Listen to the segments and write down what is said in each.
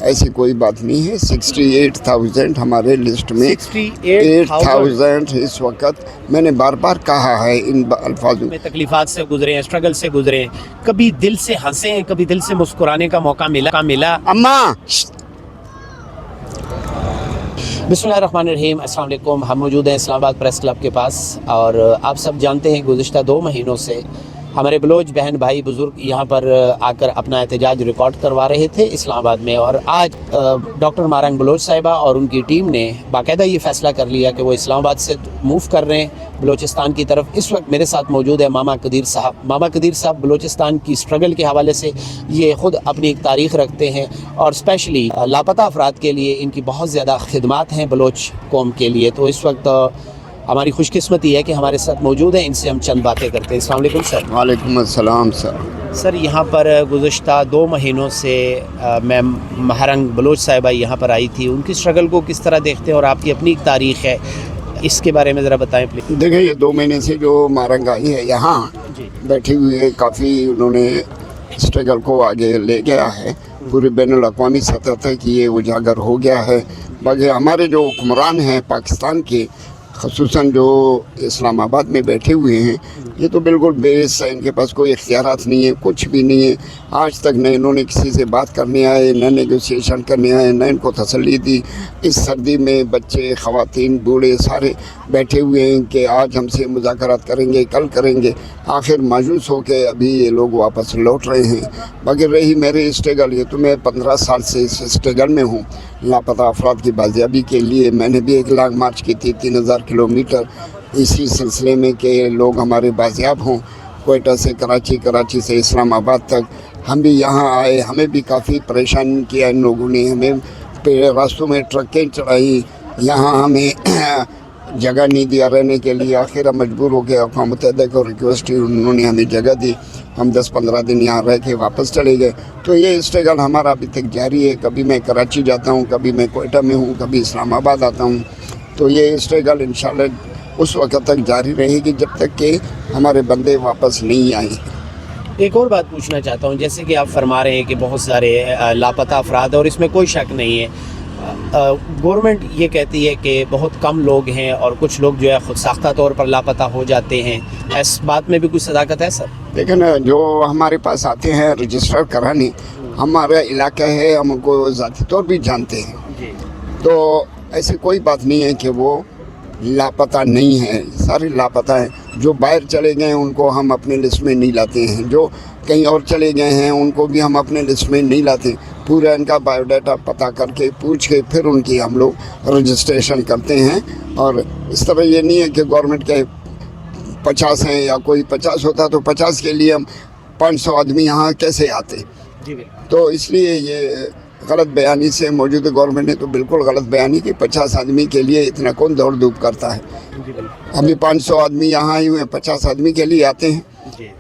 ایسی کوئی بات نہیں ہے. 68,000 ہمارے لسٹ میں. 68,000 اس وقت میں نے بار بار کہا ہے ان الفاظوں میں تکلیفات سے گزرے ہیں، اسٹرگل سے گزرے ہیں، کبھی دل سے ہنسے ہیں، کبھی دل سے مسکرانے کا موقع ملا. اماں. بسم اللہ الرحمن الرحیم. السلام علیکم. ہم موجود ہیں اسلام آباد پریس کلب کے پاس، اور آپ سب جانتے ہیں گزشتہ 2 مہینوں سے ہمارے بلوچ بہن بھائی بزرگ یہاں پر آ کر اپنا احتجاج ریکارڈ کروا رہے تھے اسلام آباد میں، اور آج ڈاکٹر مارنگ بلوچ صاحبہ اور ان کی ٹیم نے باقاعدہ یہ فیصلہ کر لیا کہ وہ اسلام آباد سے موو کر رہے ہیں بلوچستان کی طرف. اس وقت میرے ساتھ موجود ہے ماما قدیر صاحب. ماما قدیر صاحب بلوچستان کی اسٹرگل کے حوالے سے یہ خود اپنی ایک تاریخ رکھتے ہیں، اور اسپیشلی لاپتہ افراد کے لیے ان کی بہت زیادہ خدمات ہیں بلوچ قوم کے لیے. تو اس وقت ہماری خوش قسمتی ہے کہ ہمارے ساتھ موجود ہیں، ان سے ہم چند باتیں کرتے ہیں. السلام علیکم سر. وعلیکم السلام سر. سر یہاں پر گزشتہ 2 مہینوں سے میم مہرنگ بلوچ صاحبہ یہاں پر آئی تھی، ان کی اسٹرگل کو کس طرح دیکھتے ہیں، اور آپ کی اپنی ایک تاریخ ہے، اس کے بارے میں ذرا بتائیں پلیز. دیکھیں، یہ 2 مہینے سے جو مارنگ آئی ہے یہاں بیٹھی ہوئی ہے، کافی انہوں نے اسٹرگل کو آگے لے گیا ہے. پورے بین الاقوامی سطح تک یہ اجاگر ہو گیا ہے. باقی ہمارے جو حکمران ہیں پاکستان کے، خصوصاً جو اسلام آباد میں بیٹھے ہوئے ہیں، یہ تو بالکل بیس ہے. ان کے پاس کوئی اختیارات نہیں ہے، کچھ بھی نہیں ہے. آج تک نہ انہوں نے کسی سے بات کرنے آئے، نہ نیگوسیشن کرنے آئے، نہ ان کو تسلی دی. اس سردی میں بچے، خواتین، بوڑھے سارے بیٹھے ہوئے ہیں کہ آج ہم سے مذاکرات کریں گے، کل کریں گے. آخر مایوس ہو کے ابھی یہ لوگ واپس لوٹ رہے ہیں. باقی رہی میرے اسٹرگل، یہ تو میں 15 سال سے اس اسٹرگل میں ہوں. لاپتہ افراد کی بازیابی کے لیے میں نے بھی 1 لاکھ مارچ کی تھی، 3000 کلومیٹر اسی سلسلے میں کہ لوگ ہمارے بازیاب ہوں. کوئٹہ سے کراچی، کراچی سے اسلام آباد تک ہم بھی یہاں آئے. ہمیں بھی کافی پریشان کیا ان لوگوں نے. ہمیں راستوں میں ٹرکیں چڑھائی، یہاں ہمیں جگہ نہیں دیا رہنے کے لیے. آخر ہم مجبور ہو کے اقوام متحدہ کو ریکویسٹ کی، انہوں نے ہمیں جگہ دی. ہم 10-15 دن یہاں رہ کے واپس چلے گئے. تو یہ اسٹرگل ہمارا ابھی تک جاری ہے. کبھی میں کراچی جاتا ہوں، کبھی میں کوئٹہ میں ہوں، کبھی اسلام آباد آتا ہوں. تو یہ اسٹرگل انشاءاللہ اس وقت تک جاری رہے گی جب تک کہ ہمارے بندے واپس نہیں آئیں. ایک اور بات پوچھنا چاہتا ہوں، جیسے کہ آپ فرما رہے ہیں کہ بہت سارے لاپتہ افراد، اور اس میں کوئی شک نہیں ہے. گورنمنٹ یہ کہتی ہے کہ بہت کم لوگ ہیں، اور کچھ لوگ جو ہے خود ساختہ طور پر لاپتہ ہو جاتے ہیں. اس بات میں بھی کچھ صداقت ہے سر؟ دیکھیں نا، جو ہمارے پاس آتے ہیں رجسٹر کرانے، ہمارا علاقہ ہے، ہم ان کو ذاتی طور بھی جانتے ہیں. تو ایسی کوئی بات نہیں ہے کہ وہ لاپتہ نہیں ہیں. سارے لاپتہ ہیں. جو باہر چلے گئے ہیں ان کو ہم اپنے لسٹ میں نہیں لاتے ہیں. جو کہیں اور چلے گئے ہیں ان کو بھی ہم اپنے لسٹ میں نہیں لاتے. پورا ان کا بایو ڈاٹا پتہ کر کے پوچھ کے پھر ان کی ہم لوگ رجسٹریشن کرتے ہیں. اور اس طرح یہ نہیں ہے کہ گورنمنٹ کے 50 ہیں یا کوئی 50 ہوتا تو 50 کے لیے ہم 500 آدمی یہاں کیسے آتے. تو اس لیے یہ غلط بیانی سے موجودہ گورنمنٹ نے تو بالکل غلط بیانی کی. 50 آدمی کے لیے اتنا کون دوڑ دھوپ کرتا ہے. ابھی 500 آدمی یہاں آئے ہوئے 50 آدمی کے لیے آتے ہیں.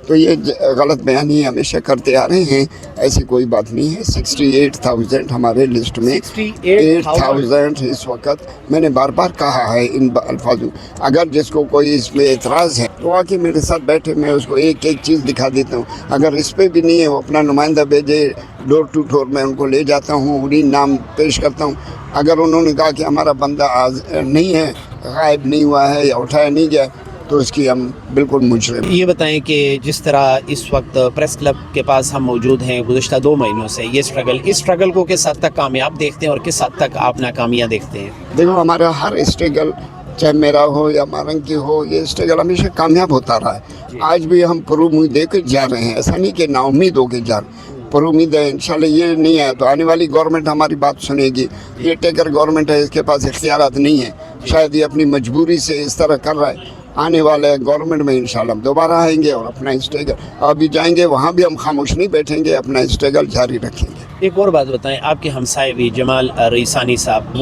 تو یہ غلط بیانی ہمیشہ کرتے آ رہے ہیں. ایسی کوئی بات نہیں ہے. 68,000 ہمارے لسٹ میں. 68,000 اس وقت میں نے بار بار کہا ہے ان الفاظوں. اگر جس کو کوئی اس پہ اعتراض ہے تو آ کے میرے ساتھ بیٹھے، میں اس کو ایک ایک چیز دکھا دیتا ہوں. اگر اس پہ بھی نہیں ہے، وہ اپنا نمائندہ بھیجے، ڈور ٹو ڈور میں ان کو لے جاتا ہوں، انہیں نام پیش کرتا ہوں. اگر انہوں نے کہا کہ ہمارا بندہ نہیں ہے، غائب نہیں ہوا ہے یا اٹھایا نہیں گیا، تو اس کی ہم بالکل مجرم. یہ بتائیں کہ جس طرح اس وقت پریس کلب کے پاس ہم موجود ہیں گزشتہ 2 مہینوں سے، یہ اسٹرگل کو کس حد تک کامیاب دیکھتے ہیں اور کس حد تک آپ ناکامیاں دیکھتے ہیں؟ دیکھو، ہمارا ہر اسٹرگل، چاہے میرا ہو یا مارنگ کی ہو، یہ اسٹرگل ہمیشہ کامیاب ہوتا رہا ہے. آج بھی ہم پر امید دے کے جا رہے ہیں. ایسا نہیں کہ نا امید ہو کے جا رہے ہیں. پر امید ہے انشاءاللہ. یہ نہیں ہے تو آنے والی گورنمنٹ ہماری بات سنے گی. یہ ٹیکر گورنمنٹ ہے، اس کے پاس اختیارات نہیں ہیں. شاید یہ اپنی مجبوری سے اس طرح کر رہا ہے. آنے والے گورنمنٹ میں انشاءاللہ ہم دوبارہ آئیں گے اور اپنا اسٹرگل ابھی جائیں گے، وہاں بھی ہم خاموش نہیں بیٹھیں گے، اپنا اسٹرگل جاری رکھیں گے. ایک اور بات بتائیں، آپ کے ہمسائے بھی جمال ریسانی صاحب،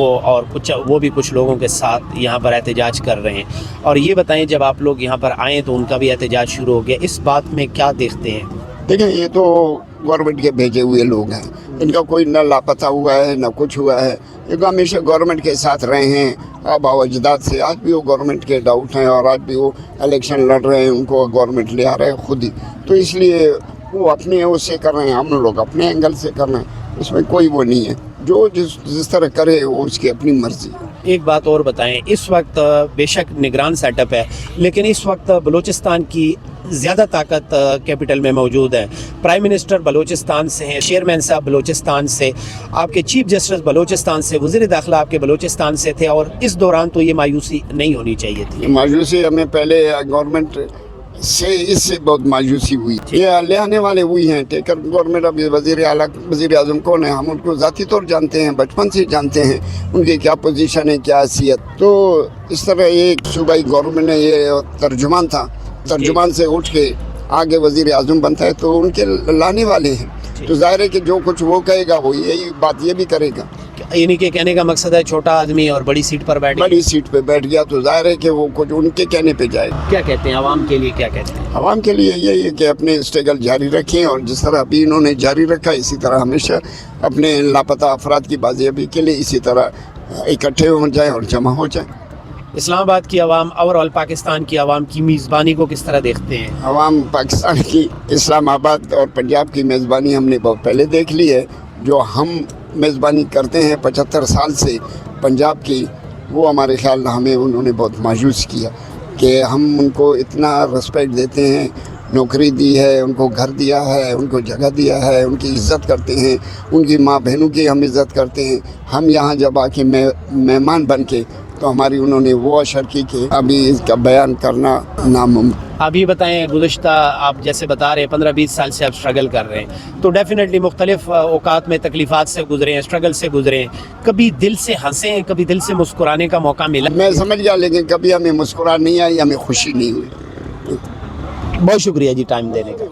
وہ بھی کچھ لوگوں کے ساتھ یہاں پر احتجاج کر رہے ہیں. اور یہ بتائیں، جب آپ لوگ یہاں پر آئیں تو ان کا بھی احتجاج شروع ہو گیا، اس بات میں کیا دیکھتے ہیں؟ دیکھیں، یہ تو گورنمنٹ کے بھیجے ہوئے لوگ ہیں. ان کا کوئی نہ لاپتہ ہوا ہے نہ کچھ ہوا ہے. یہ تو ہمیشہ گورنمنٹ کے ساتھ رہے ہیں آباء و اجداد سے. آج بھی وہ گورنمنٹ کے ڈاؤٹ ہیں، اور آج بھی وہ الیکشن لڑ رہے ہیں. ان کو گورنمنٹ لے آ رہے ہیں خود ہی. تو اس لیے وہ اپنے اس سے کر رہے ہیں، ہم لوگ اپنے اینگل سے کر رہے ہیں. اس میں کوئی وہ نہیں ہے, جو جس طرح کرے وہ اس کی اپنی مرضی. ایک بات اور بتائیں, اس وقت بے شک نگران سیٹ اپ ہے, لیکن اس وقت بلوچستان کی زیادہ طاقت کیپٹل میں موجود ہے. پرائم منسٹر بلوچستان سے ہیں, چیئرمین صاحب بلوچستان سے, آپ کے چیف جسٹس بلوچستان سے, وزیر داخلہ آپ کے بلوچستان سے تھے, اور اس دوران تو یہ مایوسی نہیں ہونی چاہیے تھی. مایوسی ہمیں پہلے گورنمنٹ سے اس سے بہت مایوسی ہوئی. یہ لے آنے والے وہی ہیں, ٹیکر گورنمنٹ. ابھی وزیر اعظم کون ہے, ہم ان کو ذاتی طور جانتے ہیں, بچپن سے جانتے ہیں ان کی کیا پوزیشن ہے, کیا حیثیت. تو اس طرح ایک صوبائی گورنمنٹ نے یہ ترجمان تھا, ترجمان سے اٹھ کے آگے وزیر اعظم بنتا ہے, تو ان کے لانے والے ہیں. تو ظاہر ہے کہ جو کچھ وہ کہے گا وہ یہی بات یہ بھی کرے گا. یعنی کہ کہنے کا مقصد ہے چھوٹا آدمی اور بڑی سیٹ پر بیٹھ بڑی سیٹ پہ بیٹھ گیا تو ظاہر ہے کہ وہ کچھ ان کے کہنے پہ جائے. کیا کہتے ہیں عوام کے لیے, کیا کہتے ہیں عوام کے لیے یہی ہے کہ اپنے اسٹرگل جاری رکھیں, اور جس طرح ابھی انہوں نے جاری رکھا اسی طرح ہمیشہ اپنے لاپتہ افراد کی بازیابی کے لیے اسی طرح اکٹھے ہو جائیں اور جمع ہو جائیں. اسلام آباد کی عوام اوور آل پاکستان کی عوام کی میزبانی کو کس طرح دیکھتے ہیں؟ عوام پاکستان کی اسلام آباد اور پنجاب کی میزبانی ہم نے بہت پہلے دیکھ لی ہے. جو ہم میزبانی کرتے ہیں 75 سال سے پنجاب کی, وہ ہمارے خیال ہمیں انہوں نے بہت مایوس کیا کہ ہم ان کو اتنا رسپیکٹ دیتے ہیں, نوکری دی ہے, ان کو گھر دیا ہے, ان کو جگہ دیا ہے, ان کی عزت کرتے ہیں, ان کی ماں بہنوں کی ہم عزت کرتے ہیں. ہم یہاں جب آ کے مہمان بن کے تو ہماری انہوں نے وہ اشر کی کہ ابھی اس کا بیان کرنا ناممکن. ابھی بتائیں, گزشتہ آپ جیسے بتا رہے ہیں 15-20 سال سے آپ اسٹرگل کر رہے ہیں, تو ڈیفینیٹلی مختلف اوقات میں تکلیفات سے گزرے ہیں, اسٹرگل سے گزرے ہیں, کبھی دل سے ہنسے ہیں, کبھی دل سے مسکرانے کا موقع ملا؟ میں سمجھ گیا, لیکن کبھی ہمیں مسکراہٹ نہیں آئی, ہمیں خوشی نہیں ہوئی. بہت شکریہ جی ٹائم دینے کا.